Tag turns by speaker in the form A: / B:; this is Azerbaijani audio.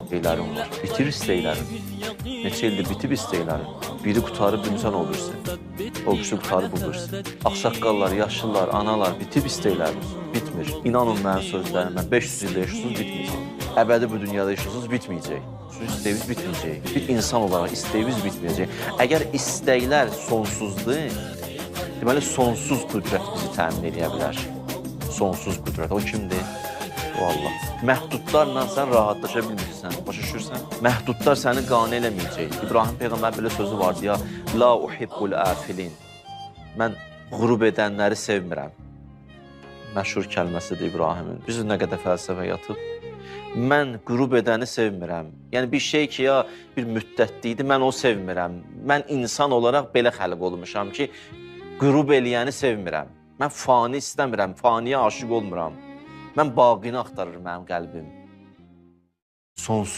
A: istəklərin var. Bitir istəklərin. Neçə ildir bitib istəklərin. Biri qutarıb insan olursun. O birisi qutarıb olursun. Ağsaqqallar, yaşlılar, analar bitib istəklərin. Bitmir. İnanın mənim sözlərimə 500 ildə yaşıyorsunuz, bitməyəcək. Əbədi bu dünyada yaşıyorsunuz, bitməyəcək. İstəyiniz bitməyəcək. Bir insan olaraq istəyiniz bitməyəcək. Əgər istəklər sonsuzdur, deməli sonsuz qüdrət bizi təmin edə bilər. Sonsuz qüdrət. O kimdir? O Allah. Məhdudlarla sən rahatlaşa bilmirsən, başa düşürsən? Məhdudlar səni qane eləməyəcək. İbrahim Peyğəmbər belə sözü vardı ya, La uhibbul afilin. Mən qürub edənləri sevmirəm. Məşhur kəlməsidir İbrahimin. Biz nə qədər fəlsəfə yatıb. Mən qürub edəni sevmirəm. Yəni bir şey ki, ya bir müddətli idi, mən o sevmirəm. Mən insan olaraq belə xəlq olmuşam ki, qürub eləyəni sevmirəm. Mən fani istəmirəm, faniyə aşiq olmuram. Mən baqini axtarır mənim qəlbim. Sonsuz.